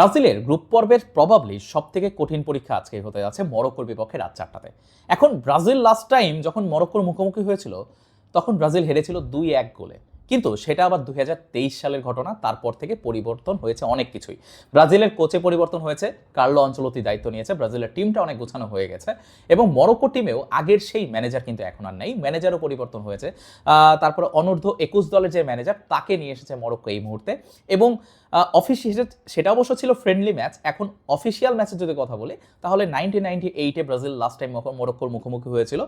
ব্রাজিলের গ্রুপ পর্বের প্রবাবলি সবথেকে কঠিন পরীক্ষা আজকে হতে যাচ্ছে মরক্কোর বিপক্ষে রাত 4টাতে। এখন ব্রাজিল লাস্ট টাইম যখন মরক্কোর মুখোমুখি হয়েছিল তখন ব্রাজিল হেরেছিল 2-1 গোলে। কিন্তু সেটা আবার 2023 সালের ঘটনা। তারপর থেকে পরিবর্তন হয়েছে অনেক কিছুই। ব্রাজিলের কোচে পরিবর্তন হয়েছে, কার্লো আনচেলত্তি দায়িত্ব নিয়েছে, ব্রাজিলের টিমটা অনেক গোছানো হয়ে গেছে এবং মরক্কো টিমেও আগের সেই ম্যানেজার কিন্তু এখন আর নেই, ম্যানেজারও পরিবর্তন হয়েছে। তারপরে অনূর্ধ্ব 21 দলের যে ম্যানেজার তাকে নিয়ে এসেছে মরক্কো এই মুহূর্তে। এবং অফিসিয়াল সেটা অবশ্য ছিল ফ্রেন্ডলি ম্যাচ। এখন অফিসিয়াল ম্যাচের যদি কথা বলি তাহলে 1998-এ ব্রাজিল লাস্ট টাইম মরক্কোর মুখোমুখি হয়েছিল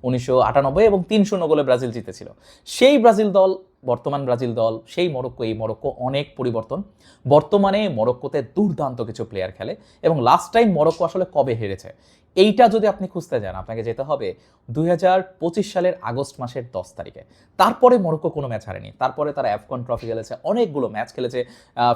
1998 এবং 3-0 গোলে ব্রাজিল জিতেছিল। সেই ব্রাজিল দল বর্তমান ব্রাজিল দল, সেই মরক্কো এই মরক্কো অনেক পরিবর্তন। বর্তমানে মরক্কোতে দুর্দান্ত কিছু প্লেয়ার খেলে এবং লাস্ট টাইম মরক্কো আসলে কবে হেরেছে এইটা যদি আপনি খুঁজতে যান আপনাকে যেতে হবে 2025 সালের আগস্ট মাসের 10 তারিখে। তারপরে মরক্কো কোনো ম্যাচ হারেনি। তারপরে তারা আফকন ট্রফি খেলেছে, অনেকগুলো ম্যাচ খেলেছে,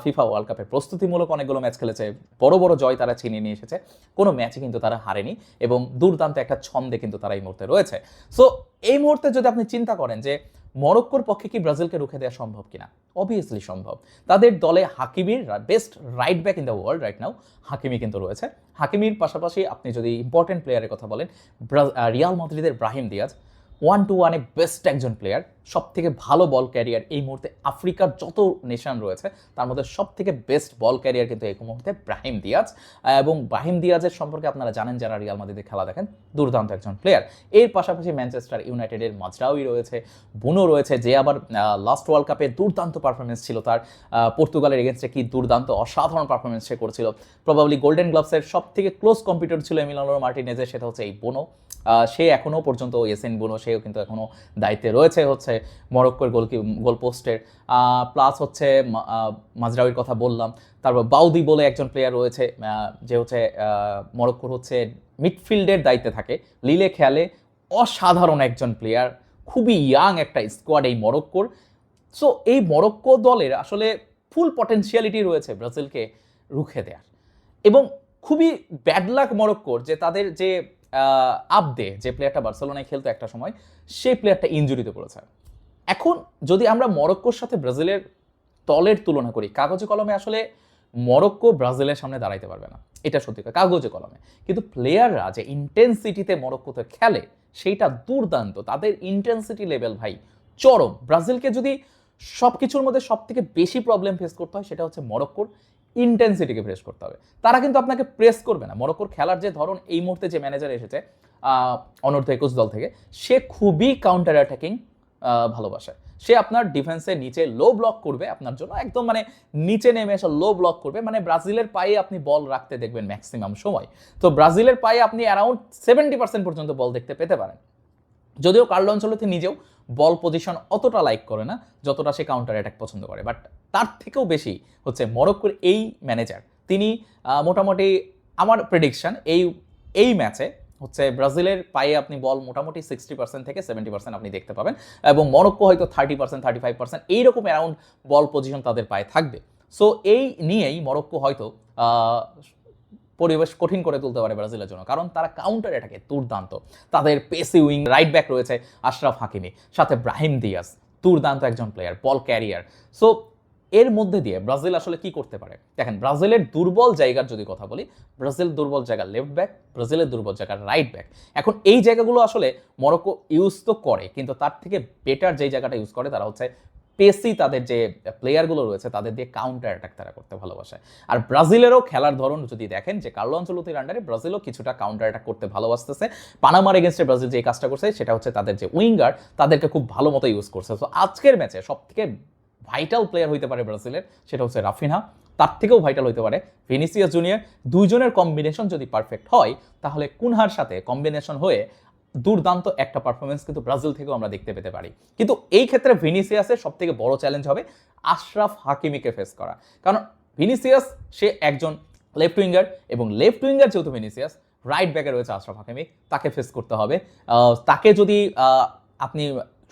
ফিফা ওয়ার্ল্ড কাপের প্রস্তুতিমূলক অনেকগুলো ম্যাচ খেলেছে, বড় বড় জয় তারা ছিনিয়ে নিয়ে এসেছে, কোনো ম্যাচে কিন্তু তারা হারেনি এবং দুর্দান্ত একটা ছন্দে কিন্তু তারা এই মুহূর্তে রয়েছে। সো এই মুহূর্তে যদি আপনি চিন্তা করেন যে মরক্কোর পক্ষে কি ব্রাজিলকে রুখে দেওয়া সম্ভব কিনা, অবভিয়াসলি সম্ভব। তাদের দলে হাকিমির best right back in the world right now Hakimi কিন্তু রয়েছে। হাকিমির পাশাপাশি আপনি যদি ইম্পর্টেন্ট প্লেয়ারের কথা বলেন, রিয়াল মাদ্রিদের ব্রাহিম দিয়াজ 1-to-1 বেস্ট একজন প্লেয়ার, সব থেকে ভালো বল ক্যারিয়ার এই মুহূর্তে আফ্রিকার যত নেশন রয়েছে তার মধ্যে সব থেকে বেস্ট বল ক্যারিয়ার কিন্তু এই মুহূর্তে ব্রাহিম দিয়াজ। এবং ব্রাহিম দিয়াজের সম্পর্কে আপনারা জানেন যারা রিয়াল মাদ্রিদের খেলা দেখেন, দুর্দান্ত একজন প্লেয়ার। এর পাশাপাশি ম্যানচেস্টার ইউনাইটেডের মাজরাউই রয়েছে, বুনো রয়েছে, যে আবার লাস্ট ওয়ার্ল্ড কাপে দুর্দান্ত পারফরমেন্স ছিল তার, পর্তুগালের এগেনস্টে কি দুর্দান্ত অসাধারণ পারফরমেন্স সে করেছিল। প্রবাবলি গোল্ডেন গ্লাভসের সব থেকে ক্লোজ কম্পিটিটর ছিল এমিলিয়ানো মার্টিনেজের, সেটা হচ্ছে এই বুনো। সে এখনও পর্যন্ত এসএন বুনো, সেও কিন্তু এখনও দায়িত্বে রয়েছে হচ্ছে মরক্কোর গোলপোস্টের। প্লাস হচ্ছে মাজরাউইর কথা বললাম, তারপর বাউদি বলে একজন প্লেয়ার রয়েছে যে হচ্ছে মরক্কোর হচ্ছে মিডফিল্ডের দায়িত্বে থাকে, লিলে খেলে, অসাধারণ একজন প্লেয়ার, খুবই ইয়াং একটা স্কোয়াড এই মরক্কোর। সো এই মরক্কো দলের আসলে ফুল পটেনশিয়ালিটি রয়েছে ব্রাজিলকে রুখে দেওয়ার। এবং খুবই ব্যাড লাক মরক্কোর যে তাদের যে আবদে যে প্লেয়ারটা বার্সেলোনায় খেলতো একটা সময়, সেই প্লেয়ারটা ইনজুরিতে পড়েছে। এখন যদি আমরা মরক্কোর সাথে ব্রাজিলের দলের তুলনা করি, কাগজে কলমে আসলে মরক্কো ব্রাজিলের সামনে দাঁড়াইতে পারবে না, এটা সত্যি কথা, কাগজে কলমে। কিন্তু প্লেয়াররা যে ইন্টেন্সিটিতে মরক্কোতে খেলে সেইটা দুর্দান্ত, তাদের ইন্টেন্সিটি লেভেল ভাই চরম। ব্রাজিলকে যদি সব কিছুর মধ্যে সব থেকে বেশি প্রবলেম ফেস করতে হয় সেটা হচ্ছে মরক্কোর ইন্টেন্সিটিকে ফেস করতে হবে। তারা কিন্তু আপনাকে প্রেস করবে না। মরক্কোর খেলার যে ধরন, এই মুহূর্তে যে ম্যানেজার এসেছে অনূর্ধ্ব 21 দল থেকে, সে খুবই কাউন্টার অ্যাটাকিং ভালোবাসে। সে আপনার ডিফেন্সের নিচে লো ব্লক করবে আপনার জন্য, একদম মানে নিচে নেমে এসে লো ব্লক করবে, মানে ব্রাজিলের পায়ে আপনি বল রাখতে দেখবেন ম্যাক্সিমাম সময়। তো ব্রাজিলের পায়ে আপনি অ্যারাউন্ড 70% পর্যন্ত বল দেখতে পেতে পারেন। যদিও কার্লো আনচেলত্তি নিজেও বল পজিশন অতটা লাইক করে না যতটা সে কাউন্টার অ্যাটাক পছন্দ করে, বাট তার থেকেও বেশি হচ্ছে মরক্কোর এই ম্যানেজার, তিনি মোটামুটি আমার প্রেডিকশন এই ম্যাচে হচ্ছে ব্রাজিলের পায়ে আপনি বল মোটামুটি 60% থেকে 70% আপনি দেখতে পাবেন এবং মরক্কো হয়তো 30% 35% এইরকম অ্যারাউন্ড বল পজিশন তাদের পায়ে থাকবে। সো এই নিয়েই মরক্কো হয়তো পরিবেশ কঠিন করে তুলতে পারে ব্রাজিলের জন্য, কারণ তারা কাউন্টার অ্যাটাকে দুর্দান্ত। তাদের পেসি উইং রাইট ব্যাক রয়েছে আশরাফ হাকিমি, সাথে ব্রাহিম দিয়াজ, দুর্দান্ত একজন প্লেয়ার, বল ক্যারিয়ার। সো এর মধ্যে দিয়ে ব্রাজিল আসলে কি করতে পারে দেখেন। ব্রাজিলের দুর্বল জায়গার যদি কথা বলি, ব্রাজিল দুর্বল জায়গা লেফট ব্যাক, ব্রাজিলের দুর্বল জায়গা রাইট ব্যাক। এখন এই জায়গাগুলো আসলে মরক্কো ইউজ তো করে, কিন্তু তার থেকে বেটার যেই জায়গাটা ইউজ করে তারা হচ্ছে পেসি, তাদের যে প্লেয়ারগুলো রয়েছে তাদের দিয়ে কাউন্টার অ্যাটাক তারা করতে ভালোবাসে। আর ব্রাজিলেরও খেলার ধরন যদি দেখেন যে কার্লো আনচেলত্তির আন্ডারে ব্রাজিলও কিছুটা কাউন্টার অ্যাটাক করতে ভালোবাসতেছে। পানামার এগেনস্টে ব্রাজিল যে কাজটা করছে সেটা হচ্ছে তাদের যে উইঙ্গার তাদেরকে খুব ভালো মতো ইউজ করছে। তো আজকের ম্যাচে সব থেকে ভাইটাল প্লেয়ার হইতে পারে ব্রাজিলের, সেটা হচ্ছে রাফিনহা। তার থেকেও ভাইটাল হইতে পারে ভিনিসিয়াস জুনিয়র। দুইজনের কম্বিনেশন যদি পারফেক্ট হয় তাহলে কুনহার সাথে কম্বিনেশন হয়ে দুর্দান্ত একটা পারফরমেন্স কিন্তু ব্রাজিল থেকেও আমরা দেখতে পেতে পারি। কিন্তু এই ক্ষেত্রে ভিনিসিয়াসের সব থেকে বড় চ্যালেঞ্জ হবে আশরাফ হাকিমিকে ফেস করা, কারণ ভিনিসিয়াস সে একজন লেফট উইঙ্গার এবং লেফট উইঙ্গার যেহেতু ভিনিসিয়াস, রাইট ব্যাকে রয়েছে আশরাফ হাকিমি, তাকে ফেস করতে হবে। তাকে যদি আপনি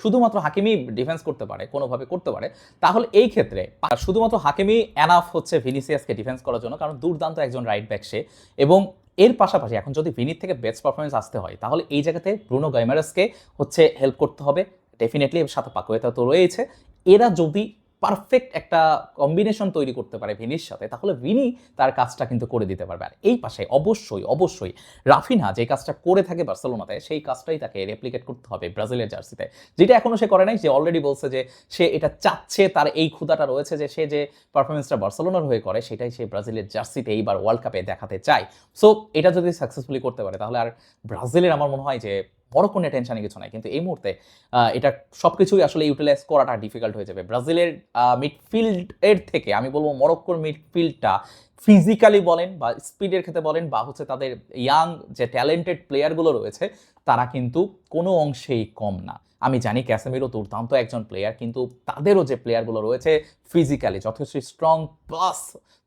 শুধুমাত্র হাকিমি ডিফেন্স করতে পারে, কোনোভাবে করতে পারে, তাহলে এই ক্ষেত্রে শুধুমাত্র হাকিমি এনাফ হচ্ছে ভিনিসিয়াসকে ডিফেন্স করার জন্য, কারণ দুর্দান্ত একজন রাইট ব্যাক সে। এবং এর পাশাপাশি এখন যদি ভিনির থেকে বেস্ট পারফরমেন্স আসতে হয় তাহলে এই জায়গাতে ব্রুনো গাইমারেসকে হচ্ছে হেল্প করতে হবে ডেফিনেটলি, এর সাথে পাকুয়েতা তো রয়েছে। এরা যদি পারফেক্ট একটা কম্বিনেশন তৈরি করতে পারে ভিনির সাথে, তাহলে ভিনি তার কাজটা কিন্তু করে দিতে পারবে। আর এই পাশে অবশ্যই রাফিনহা যে কাজটা করে থাকে বার্সেলোনাতে, সেই কাজটাই তাকে রেপ্লিকেট করতে হবে ব্রাজিলের জার্সিতে, যেটা এখনো সে করে নাই। যে অলরেডি বলছে যে সে এটা চাচ্ছে, তার এই ক্ষুধাটা রয়েছে যে সে যে পারফরমেন্সটা বার্সেলোনার হয়ে করে সেটাই সে ব্রাজিলের জার্সিতে এইবার ওয়ার্ল্ড কাপে দেখাতে চায়। সো এটা যদি সাকসেসফুলি করতে পারে তাহলে আর ব্রাজিলের আমার মনে হয় যে মরক্কো নিয়ে টেনশনে কিছু নাই। কিন্তু এই মুহূর্তে এটা সবকিছুই আসলে ইউটিলাইজ করাটা ডিফিকাল্ট হয়ে যাবে। ব্রাজিলের মিডফিল্ডের থেকে আমি বলবো মরক্কোর মিডফিল্ডটা ফিজিক্যালি বলেন বা স্পিডের ক্ষেত্রে বলেন বা হচ্ছে তাদের ইয়াং যে ট্যালেন্টেড প্লেয়ারগুলো রয়েছে তারা কিন্তু কোনো অংশেই কম না। আমি জানি ক্যাসেমিরো দুর্দান্ত একজন প্লেয়ার, কিন্তু তাদেরও যে প্লেয়ারগুলো রয়েছে ফিজিক্যালি যথেষ্ট স্ট্রং, প্লাস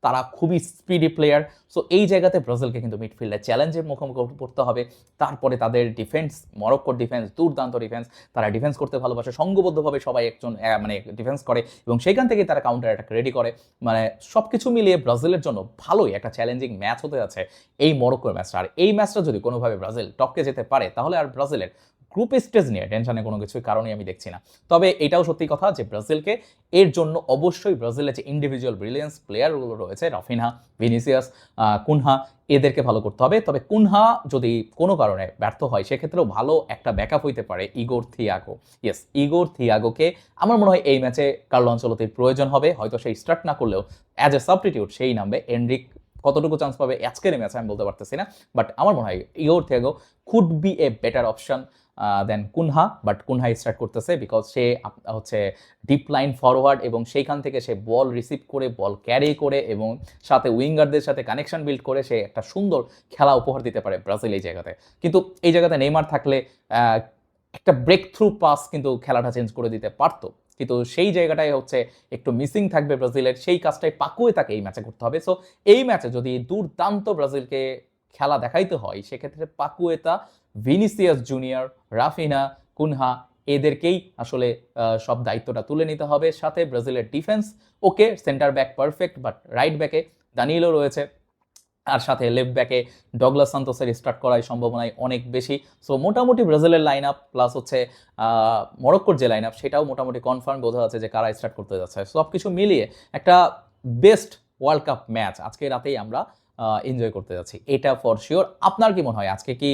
তারা খুবই স্পিডি প্লেয়ার। সো এই জায়গাতে ব্রাজিলকে কিন্তু মিডফিল্ডে চ্যালেঞ্জের মুখোমুখি পড়তে হবে। তারপরে তাদের ডিফেন্স, মরক্কোর ডিফেন্স দুর্দান্ত ডিফেন্স, তারা ডিফেন্স করতে ভালোবাসে, সংঘবদ্ধভাবে সবাই একজন মানে ডিফেন্স করে এবং সেখান থেকেই তারা কাউন্টার অ্যাটাক রেডি করে। মানে সব কিছু মিলিয়ে ব্রাজিলের জন্য ভালোই একটা চ্যালেঞ্জিং ম্যাচ হতে যাচ্ছে এই মরক্কোর ম্যাচটা। আর এই ম্যাচটা যদি কোনোভাবে ব্রাজিল টপকে যেতে পারে তাহলে আর ব্রাজিলের গ্রুপ স্টেজ নিয়ে টেনশনে কোনো কিছুই কারণই আমি দেখছি না। তবে এটাও সত্যি কথা যে ব্রাজিলকে এর জন্য অবশ্যই ব্রাজিলের যে ইন্ডিভিজুয়াল ব্রিলিয়েন্স প্লেয়ারগুলো রয়েছে রাফিনহা, ভিনিসিয়াস, কুনহা, এদেরকে ভালো করতে হবে। তবে কুনহা যদি কোনো কারণে ব্যর্থ হয় সেক্ষেত্রেও ভালো একটা ব্যাকআপ হইতে পারে ইগোর থিয়াগো। ইয়েস, ইগোর থিয়াগোকে আমার মনে হয় এই ম্যাচে কার্লো আনচেলত্তির প্রয়োজন হবে। হয়তো সেই স্টার্ট না করলেও অ্যাজ এ সাবস্টিটিউট সেই নামবে। এনরিক কতটুকু চান্স পাবে আজকের ম্যাচে আমি বলতে পারতেছি না, বাট আমার মনে হয় Igor Thiago could be a better option than Cunha. But Cunha start করতেছে বিকজ সে হচ্ছে ডিপ লাইন ফরওয়ার্ড এবং সেইখান থেকে সে বল রিসিভ করে বল ক্যারি করে এবং সাথে উইঙ্গারদের সাথে কানেকশন বিল্ড করে সে একটা সুন্দর খেলা উপহার দিতে পারে ব্রাজিল এই জায়গাতে। কিন্তু এই জায়গাতে নেইমার থাকলে একটা ব্রেক থ্রু পাস কিন্তু খেলাটা চেঞ্জ করে দিতে পারতো, কিন্তু সেই জায়গাটাই হচ্ছে একটু মিসিং থাকবে ব্রাজিলের। সেই কাজটাই পাকুয়ে তাকে এই ম্যাচে করতে হবে। সো এই ম্যাচে যদি দুর্দান্ত ব্রাজিলকে খেলা দেখাইতে হয় সেক্ষেত্রে Paqueta, Vinicius Junior, Raphinha, Cunha এদেরকেই আসলে সব দায়িত্বটা তুলে নিতে হবে। সাথে ব্রাজিলের defence okay, centre back perfect, but right ব্যাকে দানিয়েলো রয়েছে, আর সাথে লেফট ব্যাকে ডগলাস সান্তোসের স্টার্ট করার সম্ভাবনাই অনেক বেশি। সো মোটামুটি ব্রাজিলের লাইন আপ প্লাস হচ্ছে মরক্কোর যে লাইন আপ সেটাও মোটামুটি কনফার্ম বোঝা যাচ্ছে যে কারা স্টার্ট করতে যাচ্ছে। সব কিছু মিলিয়ে একটা বেস্ট ওয়ার্ল্ড কাপ ম্যাচ আজকে রাতেই আমরা এনজয় করতে যাচ্ছি, এটা ফর শিওর। আপনার কি মনে হয় আজকে কি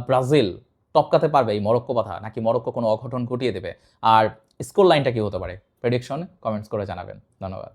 ব্রাজিল টপকাতে পারবে এই মরক্কো বাধা, নাকি মরক্কো কোনো অঘটন ঘটিয়ে দেবে? আর স্কোর লাইনটা কি হতে পারে, প্রেডিকশন কমেন্টস করে জানাবেন। ধন্যবাদ।